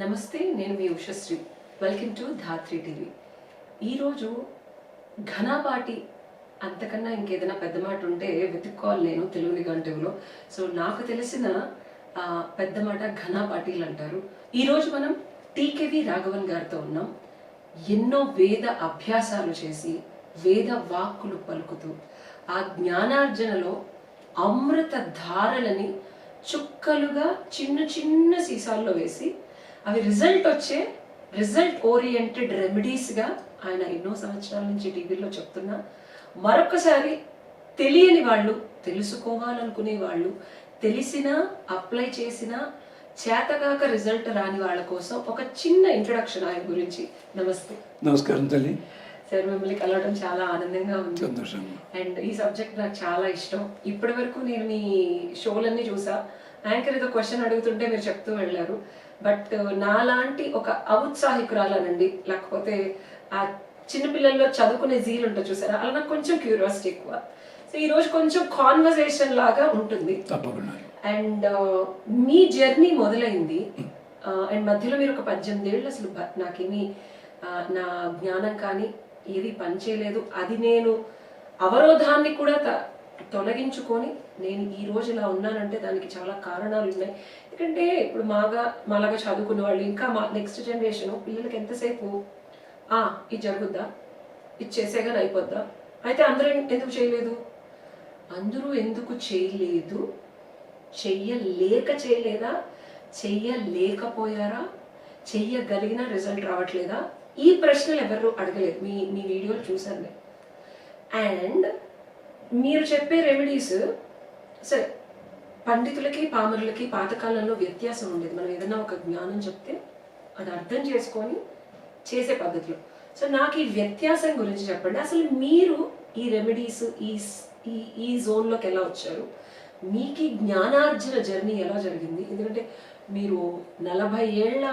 నమస్తే, నేను మీ Ushasri. Welcome to Dhatri TV. ఈరోజు ఘనాపాటి అంతకన్నా ఇంకేదైనా పెద్ద మాట ఉంటే వెతుక్కోవాలి నేను తెలుగు నిఘంటువులో. సో నాకు తెలిసిన పెద్ద మాట ఘనాపాటీలు అంటారు. ఈరోజు మనం టీకేవి రాఘవన్ గారితో ఉన్నాం. ఎన్నో వేద అభ్యాసాలు చేసి వేద వాక్కులు పలుకుతూ ఆ జ్ఞానార్జనలో అమృత ధారలని చుక్కలుగా చిన్న చిన్న సీసాల్లో వేసి అవి రిజల్ట్ ఓరియంటెడ్ రెమెడీస్గా ఆయన ఎన్నో సంవత్సరాల నుంచి టీవీలో చెప్తున్నా. మరొకసారి తెలియని వాళ్ళు, తెలుసుకోవాలనుకునే వాళ్ళు, తెలిసినా అప్లై చేసినా చేతగాక రిజల్ట్ రాని వాళ్ళ కోసం ఒక చిన్న ఇంట్రొడక్షన్ ఆయన గురించి. నమస్తే. నమస్కారం తల్లి. సార్, మిమ్మల్ని కలవడం చాలా ఆనందంగా ఉంది. అండ్ ఈ సబ్జెక్ట్ నాకు చాలా ఇష్టం. ఇప్పటి వరకు నేను మీ షోలన్నీ చూసా. యాంకర్ ఏదో క్వశ్చన్ అడుగుతుంటే మీరు చెప్తూ వెళ్ళారు. బట్ నాలాంటి ఒక ఔత్సాహికురాలనండి, లేకపోతే ఆ చిన్నపిల్లల్లో చదువుకునే జీలు ఉంటుంది చూసారా, అలా నాకు కొంచెం క్యూరియాసిటీ ఎక్కువ. సో ఈ రోజు కొంచెం కాన్వర్సేషన్ లాగా ఉంటుంది. అండ్ మీ జర్నీ మొదలైంది. అండ్ మధ్యలో మీరు ఒక 18 ఏళ్ళు అసలు నాకేమీ నా జ్ఞానం కానీ ఏది పనిచేయలేదు. అది నేను అవరోధాన్ని కూడా తొలగించుకొని నేను ఈ రోజు ఇలా ఉన్నానంటే దానికి చాలా కారణాలు ఉన్నాయి. ఎందుకంటే ఇప్పుడు మాలాగా చదువుకున్న వాళ్ళు, ఇంకా మా నెక్స్ట్ జనరేషన్ పిల్లలకి ఎంతసేపు ఇది జరుగుద్దా, ఇది చేసేగానే అయిపోద్దా, అయితే అందరూ ఎందుకు చేయలేదు, చేయలేదా, చెయ్యలేకపోయారా, చెయ్యగలిగిన రిజల్ట్ రావట్లేదా, ఈ ప్రశ్నలు ఎవరు అడగలేదు. మీ వీడియోలు చూసాను. అండ్ మీరు చెప్పే రెమెడీస్ సరే, పండితులకి పామరులకి పాతకాలంలో వ్యత్యాసం ఉండేది. మనం ఏదైనా ఒక జ్ఞానం చెప్తే అది అర్థం చేసుకొని చేసే పద్ధతిలో. సో నాకు ఈ వ్యత్యాసం గురించి చెప్పండి. అసలు మీరు ఈ రెమెడీస్ ఈ జోన్లోకి ఎలా వచ్చారు, మీకు ఈ జ్ఞానార్జన జర్నీ ఎలా జరిగింది? ఎందుకంటే మీరు 40 ఏళ్ల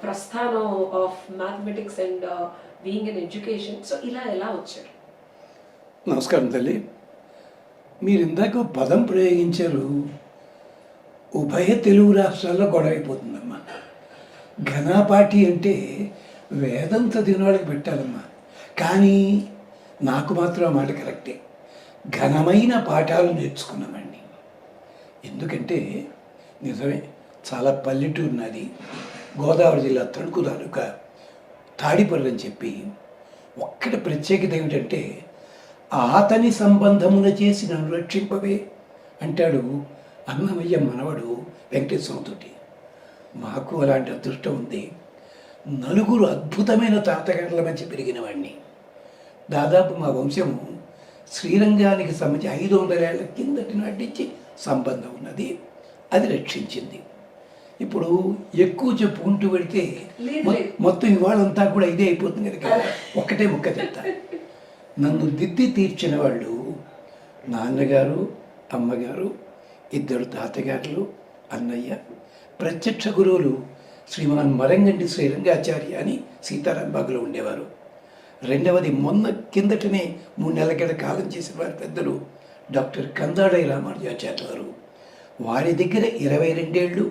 ప్రస్థానం of mathematics and being in education. So ఇలా ఎలా వచ్చారు? నమస్కారం తల్లి. మీరు ఇందాక పదం ప్రయోగించారు, ఉభయ తెలుగు రాష్ట్రాల్లో గొడవ అయిపోతుందమ్మా. ఘనాపాటి అంటే వేదం చదివిన వాళ్ళకి పెట్టాలమ్మా, కానీ నాకు మాత్రం ఆ మాట కరెక్టే. ఘనమైన పాఠాలు నేర్చుకున్నామండి. ఎందుకంటే నిజమే, చాలా పల్లెటూరు నాది, గోదావరి జిల్లా తణుకు తాలూకా తాడిపర్రు అని చెప్పి. ఒక్కటి ప్రత్యేకత ఏమిటంటే, ఆతని సంబంధమున చేసి నన్ను రక్షింపవే అంటాడు అన్నమయ్య మనవడు వెంకటేశ్వరంతోటి. మాకు అలాంటి అదృష్టం ఉంది. నలుగురు అద్భుతమైన తాతగారుల మధ్య పెరిగిన వాడిని. దాదాపు మా వంశము శ్రీరంగానికి సంబంధించి 500 ఏళ్ల కిందటి నాటించి సంబంధం ఉన్నది. అది రక్షించింది. ఇప్పుడు ఎక్కువ చెప్పుకుంటూ పెడితే మొత్తం ఇవాళంతా కూడా ఇదే అయిపోతుంది కనుక ఒక్కటే ముక్క చెప్తా. నన్ను దిద్ది తీర్చిన వాళ్ళు నాన్నగారు, అమ్మగారు, 2 తాతగారులు, అన్నయ్య. ప్రత్యక్ష గురువులు శ్రీమాన్ మరంగంటి శ్రీరంగాచార్య అని సీతారాంబాగులో ఉండేవారు. రెండవది మొన్న కిందటనే 3 నెలల కింద కాలం చేసిన వారి పెద్దలు డాక్టర్ కందాడై రామానుజాచార్య వారు. వారి దగ్గర 22 ఏళ్ళు,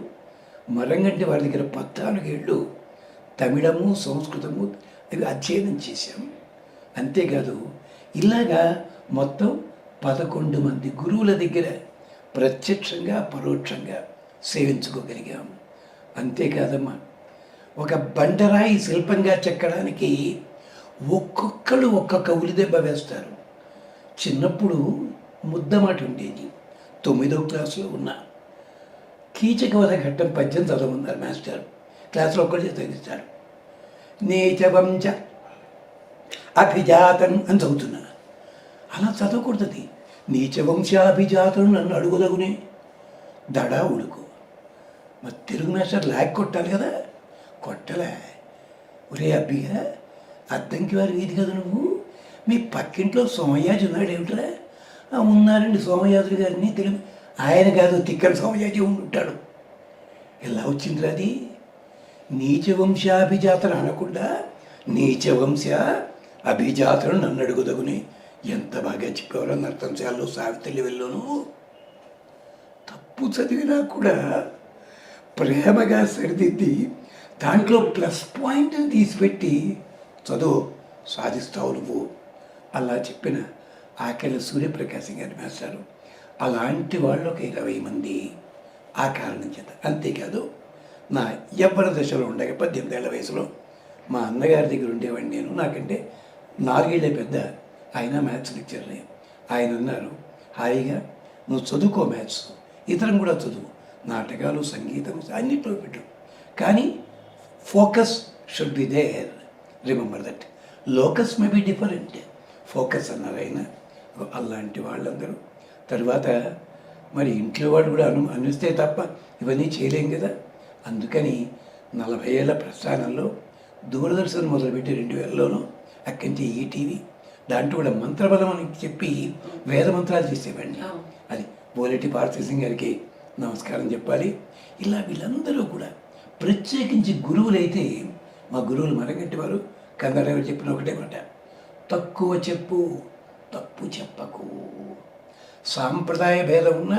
మరంగంటి వారి దగ్గర 14 ఏళ్ళు తమిళము, సంస్కృతము అవి అధ్యయనం చేశాము. అంతేకాదు, ఇలాగా మొత్తం 11 మంది గురువుల దగ్గర ప్రత్యక్షంగా పరోక్షంగా సేవించుకోగలిగాము. అంతేకాదమ్మా, ఒక బండరాయి శిల్పంగా చెక్కడానికి ఒక్కొక్కరు ఒక్కొక్క ఉలిదెబ్బ వేస్తారు. చిన్నప్పుడు ముద్దమాట ఉండేది. 9వ క్లాసులో ఉన్న కీచకవధ ఘట్టం పద్యం చదవమన్నారు మాస్టర్. క్లాసులో ఒక్కడే చదివిస్తారు. నీచవంచ అభిజాతం అని చదువుతున్నా. అలా చదవకూడదు. నీచవంశాభిజాతం నన్ను అడుగుదగునే దడా ఉడుకు. మరి తెలుగు మాస్టర్ లాగ్ కొట్టాలి కదా, కొట్టలే. ఒరే అబ్బిగా, అద్దంకి వారి వీధి కదా నువ్వు, మీ పక్కింట్లో సోమయాజి ఉన్నాడు ఏమిట్రా? ఉన్నారండి సోమయాజులు గారిని. తెలుగు ఆయన కాదు, తిక్కని సోమయాజి ఉంటాడు. ఎలా వచ్చిందిరా అది? నీచవంశాభిజాతను అనకుండా నీచవంశ అభిజాతను నన్ను అడుగుదగుని. ఎంత బాగా చెప్పేవారు నర్తంశాల్లో సావిత్రి వెళ్ళలోనూ. తప్పు చదివినా కూడా ప్రేమగా సరిదిద్ది దాంట్లో ప్లస్ పాయింట్ని తీసిపెట్టి చదువు సాధిస్తావు నువ్వు అలా చెప్పిన ఆకెళ్ళ సూర్యప్రకాశం గారి మాస్టారు. అలాంటి వాళ్ళు ఒక 20 మంది ఆ కారణం చేత. అంతేకాదు నా యవ్వన దశలో ఉండగా 18 ఏళ్ల వయసులో మా అన్నగారి దగ్గర ఉండేవాడిని నేను. నాకంటే 4 ఏళ్ళే పెద్ద. ఆయన మ్యాథ్స్ లెక్చర్ని. ఆయన అన్నారు, హాయిగా నువ్వు చదువుకో మ్యాథ్స్, ఇతరం కూడా చదువు, నాటకాలు, సంగీతం అన్నిట్లో పెట్టు, కానీ focus should be there. Remember that locus may be different, focus అన్నారు ఆయన. అలాంటి వాళ్ళందరూ తర్వాత మరి ఇంట్లో వాళ్ళు కూడా అనిస్తే తప్ప ఇవన్నీ చేయలేం కదా. అందుకని 40 ఏళ్ల ప్రస్థానంలో దూరదర్శన్ మొదలుపెట్టి 2000లోనూ అక్కడి నుంచి ఈటీవీ, దాంట్లో కూడా మంత్రబలం అని చెప్పి వేద మంత్రాలు చేసేవాడిని. అది బోలెటి పార్థిసింగ్ గారికి నమస్కారం చెప్పాలి. ఇలా వీళ్ళందరూ కూడా ప్రత్యేకించి గురువులైతే మా గురువులు మరగంటి వారు కన్నడలో చెప్పిన ఒకటే మాట, తక్కువ చెప్పు తప్పు చెప్పకు, సాంప్రదాయ భేదం ఉన్న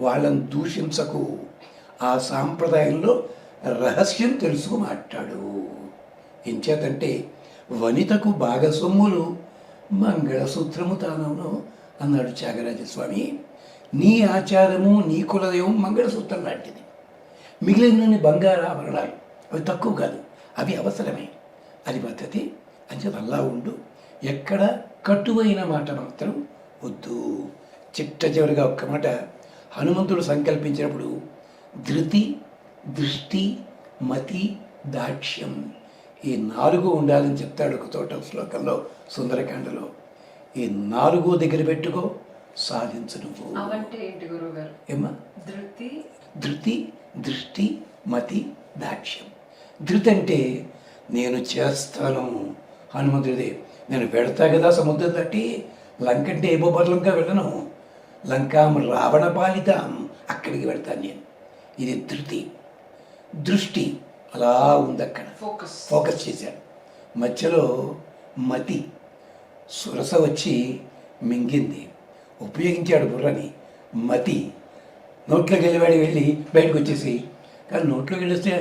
వాళ్ళని దూషించకు, ఆ సాంప్రదాయంలో రహస్యం తెలుసుకు మాట్లాడు. ఎంచేతంటే వనితకు భాగసొమ్ములు మంగళసూత్రము తానవును అన్నాడు త్యాగరాజస్వామి. నీ ఆచారము నీ కులదైవం మంగళసూత్రం లాంటిది, మిగిలిన బంగారు ఆభరణాలు అవి తక్కువ కాదు, అవి అవసరమే, అది పద్ధతి. అంచేత అలా ఉండు, ఎక్కడ కట్టువైన మాట మాత్రం వద్దు. చిట్ట చివరిగా ఒక్క మాట, హనుమంతుడు సంకల్పించినప్పుడు ధృతి, దృష్టి, మతి, దాక్ష్యం ఈ 4 ఉండాలని చెప్తాడు ఒక చోట శ్లోకంలో, సుందరకాండలో. ఈ 4 దగ్గర పెట్టుకో, సాధించు నువ్వు. అవంటే ఏంటి గురువుగారు? ఏమా? ధృతి, దృష్టి, మతి, దాక్ష్యం. ధృతి అంటే నేను చేస్తాను, హనుమంతుడిదే. నేను పెడతా కదా సముద్రం తట్టి, లంకంటే ఏ బొబ్బర్లంకా వెళ్ళను, లంకాం రావణ పాలితాం, అక్కడికి వెళ్తాను నేను. ఇది ధృతి. దృష్టి అలా ఉంది, అక్కడ ఫోకస్ చేశాడు. మధ్యలో మతి, సురస వచ్చి మింగింది, ఉపయోగించాడు బుర్రని. మతి నోట్లోకి వెళ్ళి బయటకు వచ్చేసి, కానీ నోట్లోకి వెళ్ళొస్తే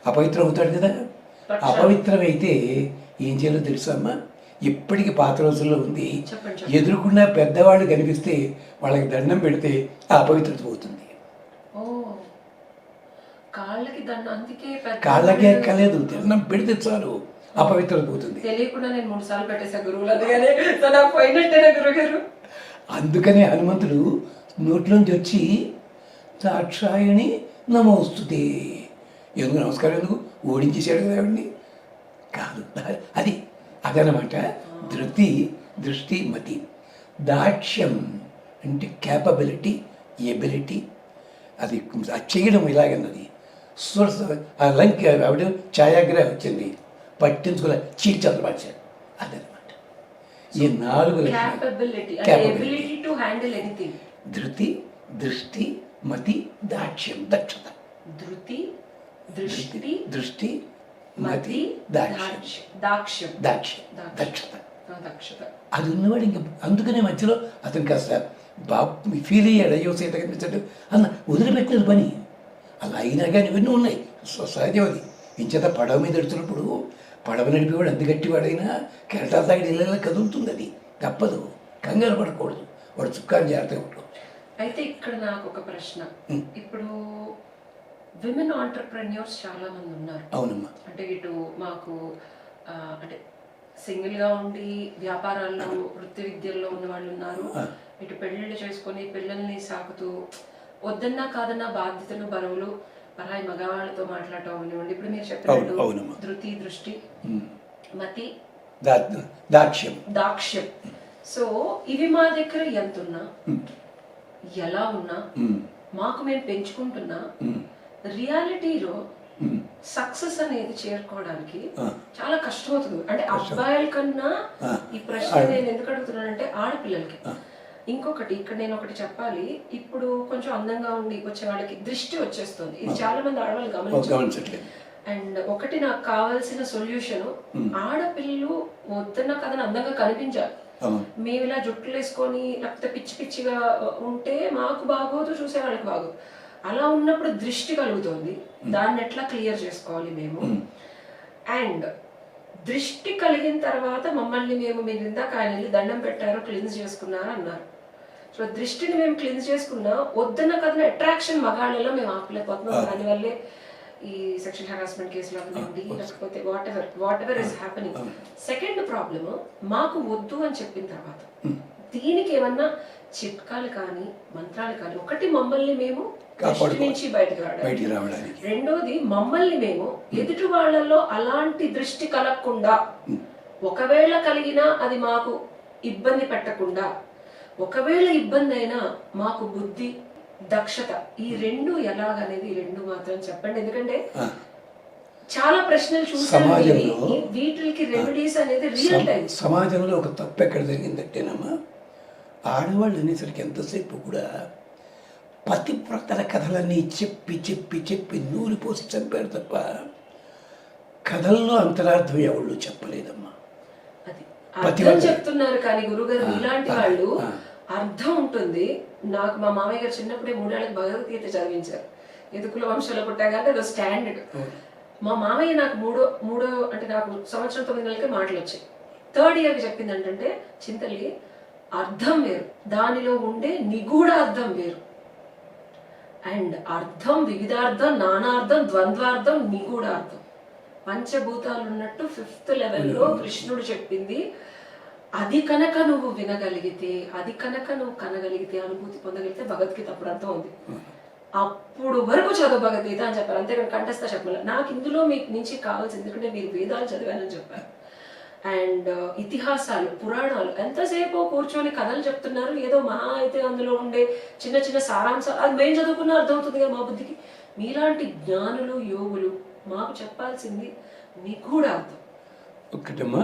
అపవిత్రం అవుతాడు కదా. అపవిత్రమైతే ఏం చేయాలో తెలుసా అమ్మా? ఇప్పటికీ పాత రోజుల్లో ఉంది, ఎదురుకుండా పెద్దవాళ్ళు కనిపిస్తే వాళ్ళకి దండం పెడితే ఆ అపవిత్రత పోతుంది. కాళ్ళకి ఎక్కలేదు, దండం పెడితే చాలు అపవిత్రత పోతుంది. తెలియకుండా నేను 3 సార్లు పెట్టేసా గురువులు. అందుకనే హనుమంతుడు నోట్లోంచి వచ్చి దాక్షాయణి నమోస్తుతే, ఎందుకు నమస్కారం, ఎందుకు ఓడించేసాడు కదా ఆవిడ్ని కాదు. అదనమాట ధృతి, దృష్టి, మతి. దాక్ష్యం అంటే క్యాపబిలిటీ, ఎబిలిటీ, అది చేయడం ఇలాగన్నది. ఆ లంక్ ఆవిడ ఛాయాగ్రహం వచ్చింది, పట్టించుకోలే, చీల్చలు మార్చాడు. అదనమాట ఈ 4 ధృతి, దృష్టి, మతి, దాక్ష్యం, దక్షత. ధృతి, దృష్టి, మతి, దాక్ష్యం, దక్షత. అది ఉన్నవాడు ఇంక. అందుకనే మధ్యలో అతను కాస్త ఫీల్ అయ్యాడు, అయ్యో సీత కనిపించాడు అన్న, వదిలిపెట్టిన పని. అలా అయినా కానీ ఇవన్నీ ఉన్నాయి, సహజం అది. ఇంచేత పడవ మీద ఎడుతున్నప్పుడు పడవ నడిపేవాడు అంత గట్టివాడైనా కెరటాల తాగి నీళ్ళ కదులుతుంది, అది తప్పదు, కంగారు పడకూడదు, వాడు చుక్కాన్ని జాగ్రత్తగా పట్టుకోవచ్చు. అయితే ఇక్కడ నాకు ఒక ప్రశ్న, ఇప్పుడు విమెన్ ఆంటర్ప్రెన్యూర్స్ చాలా మంది ఉన్నారు. అవునమ్మా. అంటే ఇటు మాకు అంటే సింగిల్ గా ఉండి వ్యాపారాల్లో, వృత్తి విద్యల్లో ఉన్న వాళ్ళు ఉన్నారు, ఇటు పెళ్లిళ్ళు చేసుకొని పిల్లల్ని సాకుతూ వద్దన్నా కాదన్నా బాధ్యతలు, బరువులు, పరాయి మగవాళ్ళతో మాట్లాడటం అవనివ్వండి. ఇప్పుడు మీరు చెప్పినట్టు ధృతి, దృష్టి, మతి, దాక్ష్యం. సో ఇవి మా దగ్గర ఎంతున్నా, ఎలా ఉన్నా, మాకు మేము పెంచుకుంటున్నా, రియాలిటీలో సక్సెస్ అనేది చేరుకోవడానికి చాలా కష్టం అవుతుంది. అంటే అబ్బాయిల కన్నా ఈ ప్రశ్న నేను ఎందుకు అడుగుతున్నానంటే ఆడపిల్లలకి. ఇంకొకటి ఇక్కడ నేను ఒకటి చెప్పాలి, ఇప్పుడు కొంచెం అందంగా ఉండి వచ్చే వాళ్ళకి దృష్టి వచ్చేస్తుంది, ఇది చాలా మంది ఆడవాళ్ళు గమనించట్లేదు. అండ్ ఒకటి నాకు కావాల్సిన సొల్యూషన్, ఆడపిల్లలు వద్దన్న కథను అందంగా కనిపించాలి. మేము ఇలా జుట్లు వేసుకొని లేకపోతే పిచ్చి పిచ్చిగా ఉంటే మాకు బాగోదు, చూసే వాళ్ళకి బాగోదు. అలా ఉన్నప్పుడు దృష్టి కలుగుతుంది, దాన్ని ఎట్లా క్లియర్ చేసుకోవాలి మేము. అండ్ దృష్టి కలిగిన తర్వాత మమ్మల్ని మీరు ఇందాక ఆయన వెళ్ళి దండం పెట్టారు, క్లీన్స్ చేసుకున్నారు అన్నారు. సో దృష్టిని మేము క్లీన్స్ చేసుకున్నా వద్దన్న కథన అట్రాక్షన్ మగాళ్ళలో మేము ఆపలేకపోతున్నాం. దానివల్లే ఈ సెక్షువల్ హెరాస్మెంట్ కేసులు అవ్వండి, లేకపోతే what ever is happening. Second problem, మాకు వద్దు అని చెప్పిన తర్వాత దీనికి ఏమన్నా చిట్కాలు కానీ మంత్రాలు కానీ, ఒకటి మమ్మల్ని మేము దృష్టి నుంచి బయటకు రావడానికి, రెండోది మమ్మల్ని మేము ఎదుటి వాళ్ళలో అలాంటి దృష్టి కలగకుండా, ఒకవేళ కలిగినా అది మాకు ఇబ్బంది పెట్టకుండా, ఒకవేళ ఇబ్బంది అయినా మాకు బుద్ధి దక్షత, ఈ రెండు ఎలాగనేది ఈ రెండు మాత్రం చెప్పండి. ఎందుకంటే చాలా ప్రశ్నలు చూసాను, వీటికి రెమెడీస్ అనేది రియల్ టైం. సమాజంలో ఒక తప్పు ఎక్కడ జరిగిందంటేనమ్మా, ఆడవాళ్ళు అనేసరికి ఎంతసేపు కూడా పతివ్రతల కథలన్నీ చెప్పి చెప్పి చెప్పి నూరిపోసి చంపారు తప్ప కథల్లో అంతరార్థం ఎవళ్ళు చెప్పలేదమ్మా. అర్థం చెప్తున్నారు కానీ గురుగారు ఇలాంటి వాళ్ళు అర్థం ఉంటుంది. నాకు మా మామయ్య గారు చిన్నప్పుడే 3 ఏళ్ళకి భగవద్గీత చదివించారు. ఎదుకుల వంశాల పుట్టాగంటే అది స్టాండర్డ్. మా మామయ్య నాకు మూడో అంటే నాకు సంవత్సరం 9 నెలలకి మాటలు వచ్చాయి. 3rd ఇయర్కి చెప్పింది ఏంటంటే, చింతలి అర్థం వేరు, దానిలో ఉండే నిగూఢ అర్థం వేరు. అండ్ అర్థం వివిధార్థం, నానార్థం, ద్వంద్వార్థం, నిగూఢార్థం, పంచభూతాలు ఉన్నట్టు 5th లెవెల్లో కృష్ణుడు చెప్పింది. అది కనుక నువ్వు వినగలిగితే, అది కనుక నువ్వు కనగలిగితే, అనుభూతి పొందగలిగితే భగవద్గీత అప్పుడు అర్థం ఉంది. అప్పుడు వరకు చదువు భగవద్గీత అని చెప్పారు, అంతేకాని కంఠస్థ చెప్పాలి. నాకు ఇందులో మీకు నుంచి కావాల్సింది, ఎందుకంటే మీరు వేదాలు చదివానని చెప్పారు. అండ్ ఇతిహాసాలు, పురాణాలు, ఎంతసేపు కూర్చొని కథలు చెప్తున్నారు. ఏదో మహా అయితే అందులో ఉండే చిన్న చిన్న సారాంశాలు, అది మేము చదువుకున్న అర్థమవుతుంది కదా మా బుద్ధికి. మీలాంటి జ్ఞానులు, యోగులు మాకు చెప్పాల్సింది నిగూఢ అర్థం. ఒక్కటమ్మా,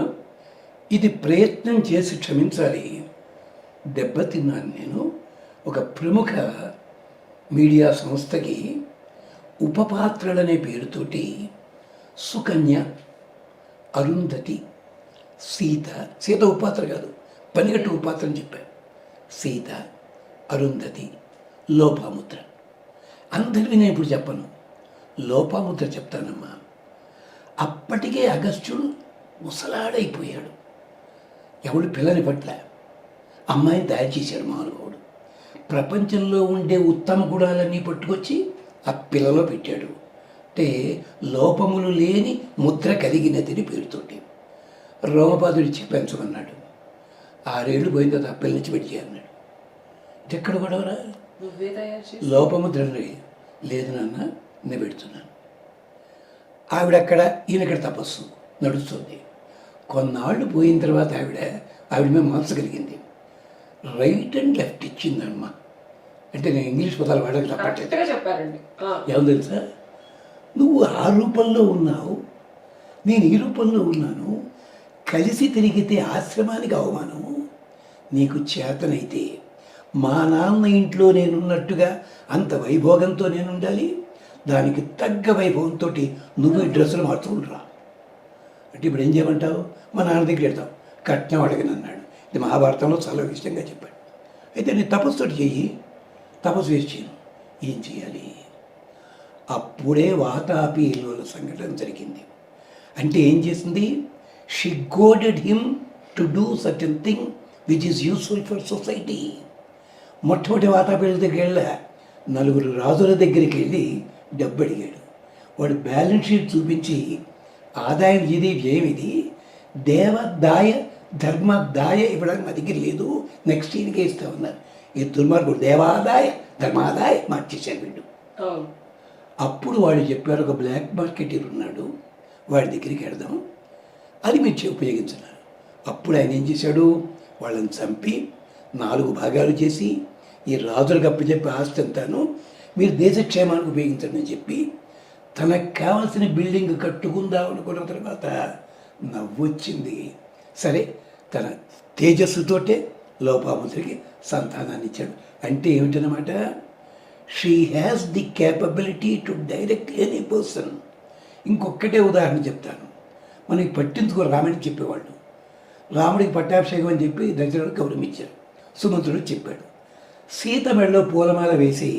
ఇది ప్రయత్నం చేసి క్షమించాలి. దెబ్బతిన్నాను నేను. ఒక ప్రముఖ మీడియా సంస్థకి ఉపపాత్రలనే పేరుతోటి సుకన్య, అరుంధతి, సీత ఉపపాత్ర కాదు, పనిగట్టు ఉపపాత్ర అని చెప్పాను. సీత, అరుంధతి, లోపాముద్ర. అందరివి నేను ఇప్పుడు చెప్పను, లోపాముద్ర చెప్తానమ్మా. అప్పటికే అగస్త్యుడు ముసలాడైపోయాడు. ఎవడు పిల్లని పట్ల అమ్మాయిని తయారు చేశాడు మానవుడు. ప్రపంచంలో ఉండే ఉత్తమ గుణాలన్నీ పట్టుకొచ్చి ఆ పిల్లలో పెట్టాడు. అంటే లోపములు లేని ముద్ర కలిగినదని పేరుతోటి రోమపాదుడు ఇచ్చి పెంచమన్నాడు. 6 ఏళ్ళు పోయిన తర్వాత ఆ పిల్ల నుంచి పెట్టి అన్నాడు. ఇది ఎక్కడ గొడవరా? లోపముద్ర లేదు నాన్న, నేను పెడుతున్నాను. ఆవిడక్కడ, ఈయనక్కడ తపస్సు నడుస్తుంది. కొన్నాళ్ళు పోయిన తర్వాత ఆవిడ మీద మనసు కలిగింది. రైట్ అండ్ లెఫ్ట్ ఇచ్చిందమ్మా. అంటే నేను ఇంగ్లీష్ పదాలు వాడక చెప్పారండి. ఏమో తెలుసా, నువ్వు ఆ రూపంలో ఉన్నావు, నేను ఈ రూపంలో ఉన్నాను, కలిసి తిరిగితే ఆశ్రమానికి అవమానము. నీకు చేతనైతే మా నాన్న ఇంట్లో నేనున్నట్టుగా అంత వైభోగంతో నేను ఉండాలి, దానికి తగ్గ వైభవంతో నువ్వు ఈ డ్రెస్సులు మార్చుకుంటురా అంటే ఇప్పుడు ఏం చేయమంటావు? మా నాన్న దగ్గర వెళ్తావు, కట్నం అడగనన్నాడు. ఇది మహాభారతంలో చాలా ఇష్టంగా చెప్పాడు. అయితే నేను తపస్సు చెయ్యి, తపస్సు వేసి చేయను. ఏం చేయాలి? అప్పుడే వాతాపిలో సంఘటన జరిగింది. అంటే ఏం చేసింది? She goaded him to do certain thing which is useful for society. మొట్టమొదటి వాతాపీల దగ్గరికి వెళ్ళా, 4 రాజుల దగ్గరికి వెళ్ళి డబ్బు అడిగాడు. వాడు బ్యాలెన్స్ షీట్ చూపించి ఆదాయం ఇది, వ్యయం ఇది, దేవదాయ ధర్మదాయ ఇవ్వడానికి మా దగ్గర లేదు, నెక్స్ట్ ఈయనకే ఇస్తా ఉన్నారు. ఈ దుర్మార్గుడు దేవాదాయ ధర్మాదాయ మార్చేశాడు వీడు. అప్పుడు వాళ్ళు చెప్పారు, ఒక బ్లాక్ మార్కెటర్ ఉన్నాడు, వాడి దగ్గరికి వెళదాం, అది మీరు ఉపయోగించున్నారు. అప్పుడు ఆయన ఏం చేశాడు? వాళ్ళని చంపి 4 భాగాలు చేసి ఈ రాజులకు అప్పచెప్పి ఆస్తి అంతాను మీరు దేశక్షేమానికి ఉపయోగించండి అని చెప్పి తనకు కావాల్సిన బిల్డింగ్ కట్టుకుందాం అనుకున్న తర్వాత నవ్వొచ్చింది. సరే, తన తేజస్సుతోటే లోపాముద్రకి సంతానాన్ని ఇచ్చాడు. అంటే ఏమిటనమాట? She has the capability to direct any person. ఇంకొక్కటే ఉదాహరణ చెప్తాను. మనకి పట్టించుకో రాముడికి చెప్పేవాళ్ళు. రాముడికి పట్టాభిషేకం అని చెప్పి దశరథుడికి గౌరవం ఇచ్చారు. సుమంత్రుడు చెప్పాడు. సీత మెడలో పూలమాల వేసి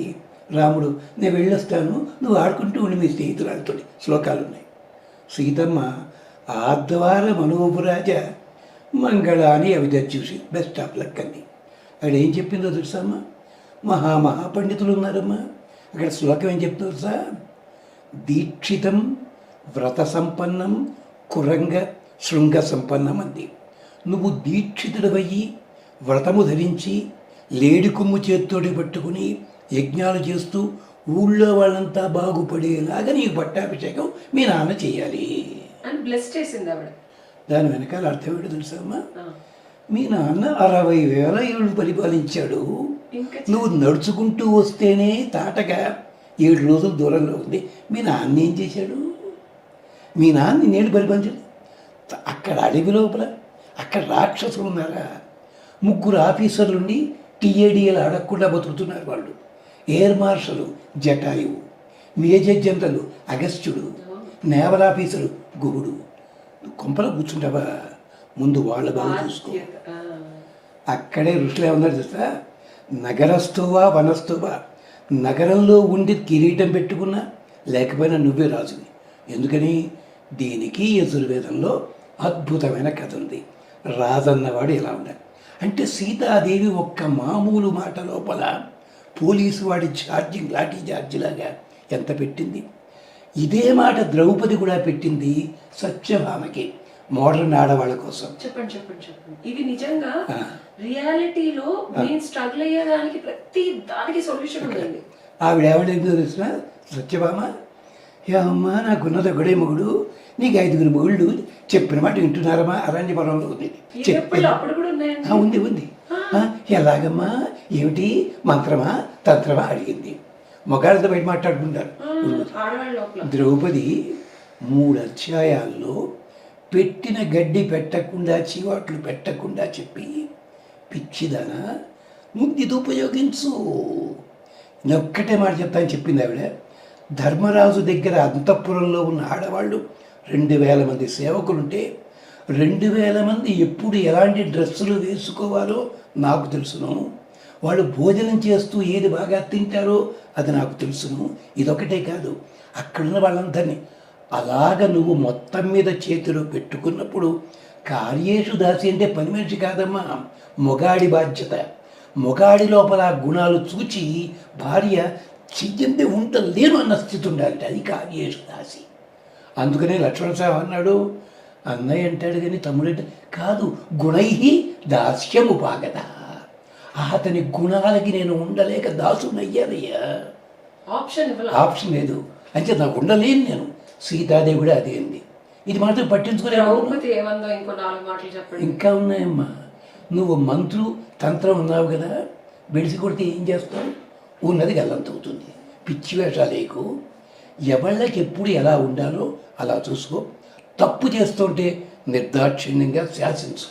రాముడు నేను వెళ్ళొస్తాను నువ్వు ఆడుకుంటూ ఉండి మీ స్నేహితురాలతో శ్లోకాలు ఉన్నాయి. సీతమ్మ ఆద్వార మనోపురాజ మంగళాని అవిదర్చూసి బెస్ట్ ఆఫ్ లక్ అంది. అక్కడ ఏం చెప్పిందో తెలుసమ్మా, మహాపండితులు ఉన్నారమ్మా. అక్కడ శ్లోకం ఏం చెప్తుందో తెలుసా, దీక్షితం వ్రత సంపన్నం కురంగ శృంగ సంపన్నం అంది. నువ్వు దీక్షితుడవయ్యి వ్రతము ధరించి లేడి కొమ్ము చేత్తోటి పట్టుకుని యజ్ఞాలు చేస్తూ ఊళ్ళో వాళ్ళంతా బాగుపడేలాగా నీకు పట్టాభిషేకం మీ నాన్న చేయాలి అని బ్లెస్ చేసింది ఆవిడ. దాని వెనకాల అర్థం ఏంటో తెలుసమ్మా, మీ నాన్న 60,000 ఏళ్ళు పరిపాలించాడు, నువ్వు నడుచుకుంటూ వస్తేనే తాటగా 7 రోజులు దూరంలో ఉంది. మీ నాన్న ఏం చేశాడు? మీ నాన్న నేడు పరిపాలించాడు. అక్కడ అడవి లోపల అక్కడ రాక్షసులు ఉన్నారా, 3 ఆఫీసర్లుండి టీఏడీఎల్ అడగకుండా బతుకుతున్నారు వాళ్ళు. Air marshal Jatayu, major general అగస్త్యుడు, నేవల్ ఆఫీసరు గురుడు. కొంపలో కూర్చుంటావా, ముందు వాళ్ళ బాగా చూసుకో. అక్కడే ఋషులు ఏమన్నారు చూస్తా, నగరస్తువా వనస్తువా, నగరంలో ఉండి కిరీటం పెట్టుకున్నా లేకపోయినా నువ్వే రాజువి. ఎందుకని దీనికి యజుర్వేదంలో అద్భుతమైన కథ ఉంది. రాజన్నవాడు ఎలా ఉండాలి అంటే, సీతాదేవి ఒక్క మామూలు మాట లోపల పోలీసు వాడి ఛార్జింగ్ లాఠీ ఛార్జిలాగా ఎంత పెట్టింది. ఇదే మాట ద్రౌపది కూడా పెట్టింది సత్యభామకి, మోడర్న్ ఆడవాళ్ళ కోసం. చెప్పండి చెప్పండి చెప్పండి. ఇది నిజంగా రియాలిటీలో నేను స్ట్రగుల్ అయ్యేదానికి ప్రతి దానికి సొల్యూషన్ ఉందండి. ఆవిడ ఏమంటే తెలిసిన సత్యభామ, అమ్మా నాకున్నది ఒకడే మొగుడు, నీకు 5 మొగుళ్ళు, చెప్పిన మాట వింటున్నారమ్మా. అరణ్యపురంలో ఉంది, ఉంది ఉంది. ఎలాగమ్మా, ఏమిటి మంత్రమా తంత్రమా అడిగింది. మొగాళ్ళతో బయట మాట్లాడుకుంటారు. ద్రౌపది 3 అధ్యాయాల్లో పెట్టిన గడ్డి పెట్టకుండా చీవాట్లు పెట్టకుండా చెప్పి, పిచ్చిదానా ముద్దితో ఉపయోగించు, నొక్కటే మాట చెప్తాను చెప్పింది ఆవిడ. ధర్మరాజు దగ్గర అంతఃపురంలో ఉన్న ఆడవాళ్ళు 2,000 మంది సేవకులుంటే 2,000 మంది ఎప్పుడు ఎలాంటి డ్రెస్సులు వేసుకోవాలో నాకు తెలుసును, వాళ్ళు భోజనం చేస్తూ ఏది బాగా తింటారో అది నాకు తెలుసును. ఇదొకటే కాదు, అక్కడున్న వాళ్ళందరినీ అలాగ నువ్వు మొత్తం మీద చేతిలో పెట్టుకున్నప్పుడు, కార్యేషు దాసి అంటే పని మనిషి కాదమ్మా, మొగాడి బాధ్యత. మొగాడి లోపల గుణాలు చూచి భార్య చెయ్యందే ఉండలేను అన్న స్థితి ఉండాలంటే అది కార్యేషు దాసి. అందుకనే లక్ష్మణ సాహు అన్నాడు, అన్నయ్య అంటాడు కానీ తమ్ముడంటే కాదు, గుణై దాస్యముపాగత, అతని గుణాలకి నేను ఉండలేక దాసునయ్యానయ్యా. ఆప్షన్ లేదు అంటే నాకు ఉండలేను నేను. సీతాదేవి కూడా అదే అంది. ఇది మాత్రం పట్టించుకునే ఇంకా ఉన్నాయమ్మా. నువ్వు మంత్రు తంత్రం ఉన్నావు కదా, బెడిసి కొడితే ఏం చేస్తావు, ఉన్నది గల్లంతవుతుంది. పిచ్చి వేషాలేకు, ఎవళ్ళకి ఎప్పుడు ఎలా ఉండాలో అలా చూసుకో. తప్పు చేస్తుంటే నిర్దాక్షిణ్యంగా శాసించు,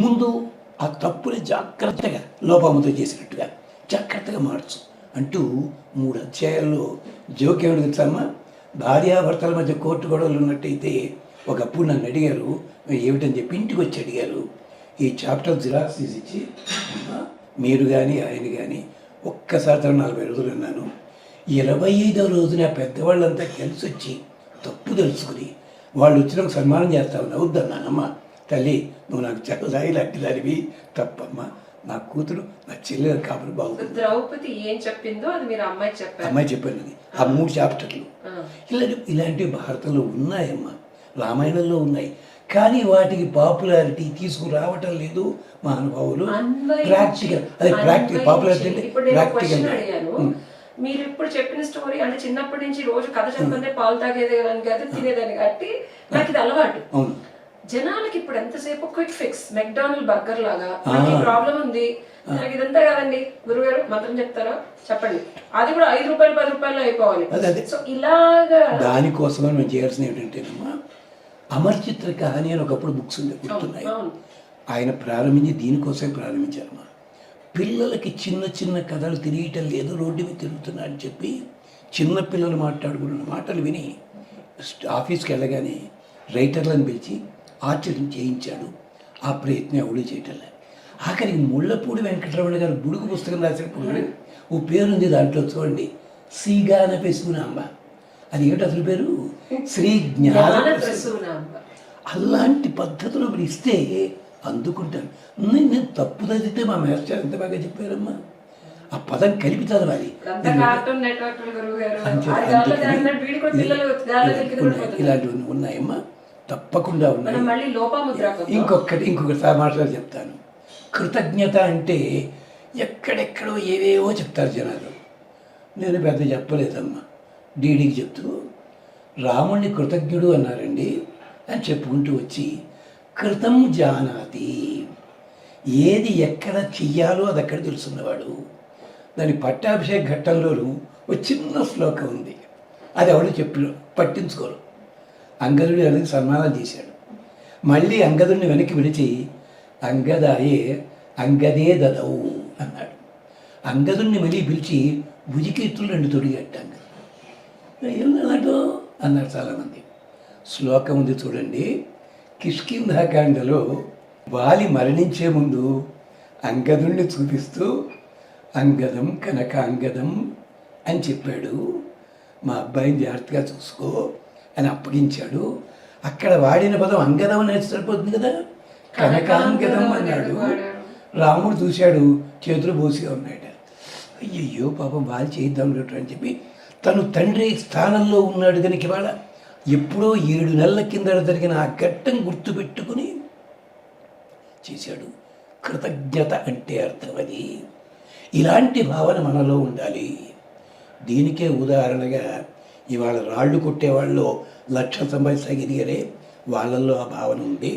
ముందు ఆ తప్పుని జాగ్రత్తగా లోపముతో చేసినట్టుగా జాగ్రత్తగా మార్చు అంటూ 3 అధ్యాయాల్లో జోకేమిటి తెలుసమ్మా, భార్యాభర్తల మధ్య కోర్టు గొడవలు ఉన్నట్టయితే ఒకప్పుడు నన్ను అడిగారు, ఏమిటని చెప్పి ఇంటికి వచ్చి అడిగారు. ఈ చాప్టర్ జిరాక్స్ తీసి ఇచ్చి, మీరు కానీ ఆయన కానీ ఒక్కసారి 40 రోజులు అన్నాను. 25వ రోజున పెద్దవాళ్ళంతా కలిసి వచ్చి తప్పు తెలుసుకుని వాళ్ళు వచ్చినప్పుడు సన్మానం చేస్తావు, నవ్వుద్దన్నానమ్మా. తల్లి నువ్వు నాకు చక్కదాయి లాంటిదానివి, తప్పమ్మా, నా కూతురు నా చెల్లెలు కాబట్టి బాగుంది. ద్రౌపది ఏం చెప్పిందో అది మీరు అమ్మాయి చెప్పాను. అది ఆ 3 చాప్టర్లు ఇలాంటివి భారతంలో ఉన్నాయమ్మా, రామాయణంలో ఉన్నాయి. కానీ వాటికి పాపులారిటీ తీసుకురావటం లేదు మహానుభావులు. ప్రాక్టికల్, అదే ప్రాక్టికల్ పాపులారిటీ అంటే ప్రాక్టికల్. మీరు ఇప్పుడు చెప్పిన స్టోరీ అంటే చిన్నప్పటి నుంచి రోజు కథ చెప్పంటే పాలు తాగేదాన్ని కాదు, తినేదాన్ని కాబట్టి నాకు ఇది అలవాటు. జనాలకి ఇప్పుడు ఎంతసేపు క్విక్ ఫిక్స్, మెక్డానల్డ్ బర్గర్ లాగా ప్రాబ్లం ఉంది, నాకు ఇదంతా కాదండి గురుగారు మంత్రం చెప్తారా చెప్పండి, అది కూడా 5 రూపాయలు 10 రూపాయలు అయిపోవాలి. సో ఇలాగా దానికోసం మనం చేయాల్సిన ఏంటంటేనమ్మా, అమర్చిత్ర కహాని అని ఒకప్పుడు బుక్స్ ఉండే గుర్తున్నాయి. ఆయన ప్రారంభించి దీనికోసం ప్రారంభించారమ్మా. పిల్లలకి చిన్న చిన్న కథలు తిరిగటం లేదు, రోడ్డు మీద తిరుగుతున్నా అని చెప్పి చిన్న పిల్లలు మాట్లాడుకున్న మాటలు విని ఆఫీస్కి వెళ్ళగానే రైటర్లను పిలిచి ఆర్చర్యం చేయించాడు. ఆ ప్రయత్నం ఎవడు చేయటంలే. ఆఖరికి ముళ్ళపూడి వెంకటరమణ గారు బుడుగు పుస్తకం రాసినప్పుడు ఓ పేరుంది దాంట్లో చూడండి, శ్రీగాన పెసుగునాంబ. అది ఏమిటి అసలు పేరు? శ్రీ జ్ఞాన ప్రసూనాంబ. అలాంటి పద్ధతులు మీరు ఇస్తే అందుకుంటాను. నేను తప్పు చదివితే మా మాస్టర్ ఎంత బాగా చెప్పారమ్మా, ఆ పదం కలిపి చదవాలి. ఇలాంటివన్నీ ఉన్నాయమ్మా, తప్పకుండా ఉన్నాయి. ఇంకొకటి మాటలు చెప్తాను. కృతజ్ఞత అంటే ఎక్కడెక్కడో ఏవేవో చెప్తారు జనాలు. నేను పెద్ద చెప్పలేదమ్మా, డీడీకి చెప్తూ రాముణ్ణి కృతజ్ఞుడు అన్నారండి అని చెప్పుకుంటూ వచ్చి, కృతం జానాతి, ఏది ఎక్కడ చెయ్యాలో అది అక్కడ తెలుసున్నవాడు. దాని పట్టాభిషేక ఘట్టంలోనూ ఒక చిన్న శ్లోకం ఉంది, అది ఎవరు చెప్పి పట్టించుకోరు. అంగదుడి అనేది సన్మానం చేశాడు. మళ్ళీ అంగదుడిని వెనక్కి పిలిచి అంగదాయే అంగదే దదవు అన్నాడు. అంగదుడిని మళ్ళీ పిలిచి భుజికీర్తులు 2 తొడిగట్టాను. ఏమన్నాడు అన్నారు చాలామంది. శ్లోకం ఉంది చూడండి, కిష్కింధాకాండలో వాలి మరణించే ముందు అంగదుణ్ణి చూపిస్తూ అంగదం కనక అంగదం అని చెప్పాడు. మా అబ్బాయిని జాగ్రత్తగా చూసుకో అని అప్పగించాడు. అక్కడ వాడిన పదం అంగదం అనేది సరిపోతుంది కదా, కనకాంగదం అన్నాడు. రాముడు చూశాడు, చేతులు బోసిగా ఉన్నాడు. అయ్యయ్యో పాపం వాళ్ళు చేద్దాం అని చెప్పి తను తండ్రి స్థానంలో ఉన్నాడు కనుక ఇవాళ ఎప్పుడో 7 నెలల కింద జరిగిన ఆ ఘట్టం గుర్తుపెట్టుకుని చేశాడు. కృతజ్ఞత అంటే అర్థం అది. ఇలాంటి భావన మనలో ఉండాలి. దీనికే ఉదాహరణగా ఇవాళ రాళ్ళు కొట్టేవాళ్ళు 1,00,000 సంపాదించగలిగారే, వాళ్ళల్లో ఆ భావన ఉంది.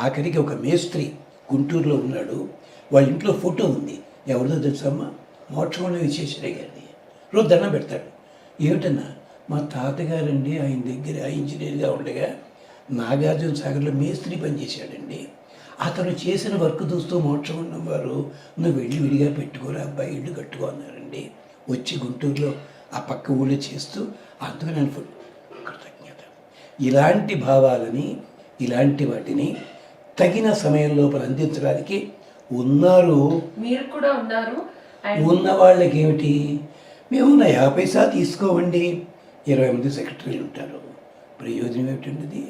ఆఖరికి ఒక మేస్త్రి గుంటూరులో ఉన్నాడు, వాళ్ళ ఇంట్లో ఫోటో ఉంది. ఎవరిదో తెలుసమ్మా? మోక్షంలో విశ్వేశ్వరయ్య గారిది. రోజు దండం పెడతాడు. ఏమిటన్నా, మా తాతగారండి ఆయన దగ్గర ఇంజనీర్గా ఉండగా నాగార్జున సాగర్లో మేస్త్రి పనిచేశాడండి. అతను చేసిన వర్క్ చూస్తూ మోక్షం ఉన్నవారు నువ్వు వెళ్ళి విడిగా పెట్టుకోరా అబ్బాయి, ఇల్లు కట్టుకో అన్నారండి. వచ్చి గుంటూరులో ఆ పక్క ఊళ్ళో చేస్తూ అందుకు నేను కృతజ్ఞత. ఇలాంటి భావాలని, ఇలాంటి వాటిని తగిన సమయం లోపల అందించడానికి ఉన్నారు. మీరు కూడా ఉన్నారు. ఉన్న వాళ్ళకి ఏమిటి, మేము 50 పైసా తీసుకోవండి, 20 మంది సెక్రటరీలు ఉంటారు. ప్రయోజనం ఏమిటండి?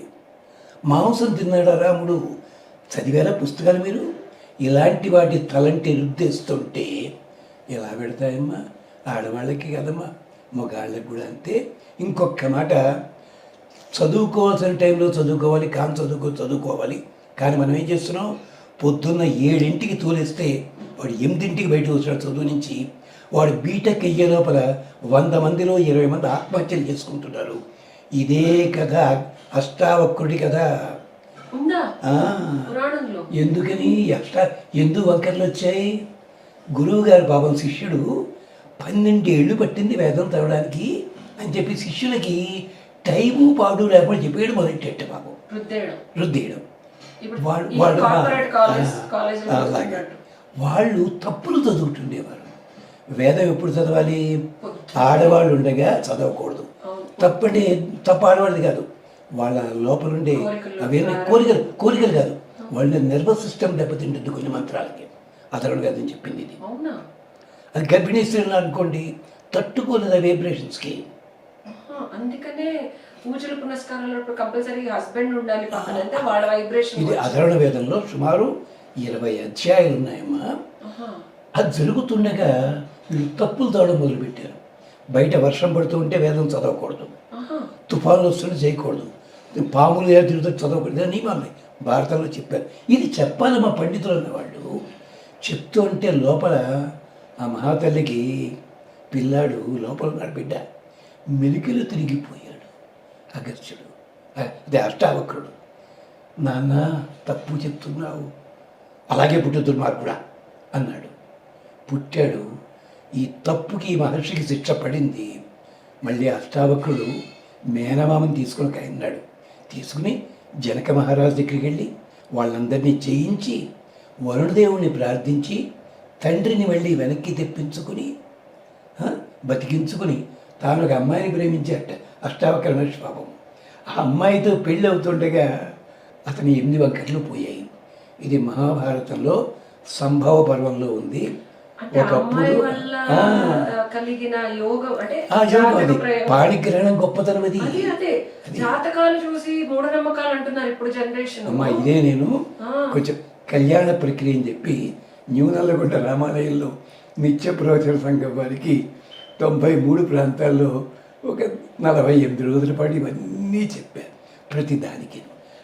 మాంసం తిన్నాడా రాముడు? చదివారా పుస్తకాలు మీరు? ఇలాంటి వాటి తలంటి రుద్దేస్తుంటే ఎలా పెడతాయమ్మా? ఆడవాళ్ళకి కదమ్మా, మగాళ్ళకి కూడా అంతే. ఇంకొక మాట, చదువుకోవాల్సిన టైంలో చదువుకోవాలి, చదువుకోవాలి. కానీ మనం ఏం చేస్తున్నాం? పొద్దున్న 7ంటికి తోలేస్తే వాడు 8ంటికి బయటకు వచ్చాడు చదువు నుంచి. వాడు బీటెక్ అయ్యే లోపల 100 మందిలో 20 మంది ఆత్మహత్యలు చేసుకుంటున్నారు. ఇదే కథ అష్టావక్రుడి కథ. ఎందుకని ఎందుకు వంకర్లు వచ్చాయి? గురువు గారు పాపం శిష్యుడు 12 ఏళ్ళు పట్టింది వేదం చదవడానికి అని చెప్పి శిష్యులకి టైము పాడు లేకపోతే చెప్పేయడం మొదలెట్టేట పాపం, రుద్దేయడం. వాళ్ళు తప్పులు చదువుతుండేవారు. వేదం ఎప్పుడు చదవాలి? ఆడవాళ్ళు ఉండగా చదవకూడదు. తప్పు ఆడవాళ్ళది కాదు, వాళ్ళ లోపల ఉండే అవన్నీ కోరికలు కాదు, వాళ్ళ నర్వస్ సిస్టమ్ దెబ్బతింటుంది కొన్ని మంత్రాలకి. అతను వేదం చెప్పింది ఇది. అది గర్భిణీ స్త్రీలు అనుకోండి, తట్టుకోలేదు ఆ వైబ్రేషన్స్కి. అందుకనే పూజలు పునస్కారాలు కంపల్సరీ హస్బెండ్ ఉండాలి పక్కన, వాళ్ళ వైబ్రేషన్. ఇది అధర్వణ వేదంలో సుమారు 20 అధ్యాయాలు ఉన్నాయమ్మా. అది జరుగుతుండగా వీళ్ళు తప్పులు తావడం మొదలుపెట్టారు. బయట వర్షం పడుతూ ఉంటే వేదం చదవకూడదు, తుఫాన్లు వస్తుంటే చేయకూడదు, పాములు తిరుగుతూ చదవకూడదు, నియమాలు భారతంలో చెప్పారు. ఇది చెప్పాలి మా పండితులు అన్నవాళ్ళు. చెప్తూ ఉంటే లోపల ఆ మహాతల్లికి పిల్లాడు లోపల ఉన్నాడు, బిడ్డ మెలికలు తిరిగిపోయాడు. అగస్త్యుడు, అదే అష్టావక్రుడు. నాన్న తప్పు చెప్తున్నావు, అలాగే పుట్టుతుంది మాకు కూడా అన్నాడు. పుట్టాడు. ఈ తప్పుకి ఈ మహర్షికి శిక్ష పడింది. మళ్ళీ అష్టావక్రుడు మేనమామని తీసుకుని అన్నాడు. తీసుకుని జనక మహారాజు దగ్గరికి వెళ్ళి వాళ్ళందరినీ జయించి వరుణదేవుణ్ణి ప్రార్థించి తండ్రిని మళ్ళీ వెనక్కి తెప్పించుకుని బతికించుకుని తాను ఒక అమ్మాయిని ప్రేమించాట అష్టావక్ర మహర్షి పాపం. ఆ అమ్మాయితో పెళ్ళి అవుతుండగా అతని 8 వంకర్లు పోయాయి. ఇది మహాభారతంలో సంభవ పర్వంలో ఉంది. అంటే అమ్మాయి వల్ల కలిగిన యోగం అంటే యోగం అది పాణిగ్రహణం గొప్పతనం అది. అదే అదే జాతకాలు చూసి మూఢనమ్మకాలు అంటున్నారు ఇప్పుడు జనరేషన్. అమ్మా ఇదే నేను కొంచెం కళ్యాణ ప్రక్రియ అని చెప్పి న్యూ నల్లగొండ రామాలయంలో నిత్య ప్రవచన సంఘం వారికి 93 ప్రాంతాల్లో ఒక 48 రోజుల పాటు ఇవన్నీ చెప్పాను ప్రతి దానికి.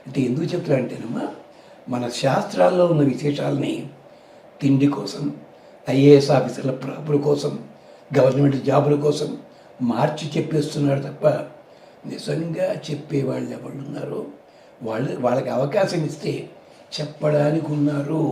అంటే ఎందుకు చెప్తా అంటేనమ్మా మన శాస్త్రాల్లో ఉన్న విశేషాలని తిండి కోసం, ఐఏఎస్ ఆఫీసర్ల ప్రాపుల కోసం, గవర్నమెంట్ జాబుల కోసం మార్చి చెప్పేస్తున్నాడు తప్ప నిజంగా చెప్పేవాళ్ళు ఎవరు ఉన్నారో వాళ్ళకి అవకాశం ఇస్తే చెప్పడానికి ఉన్నారు.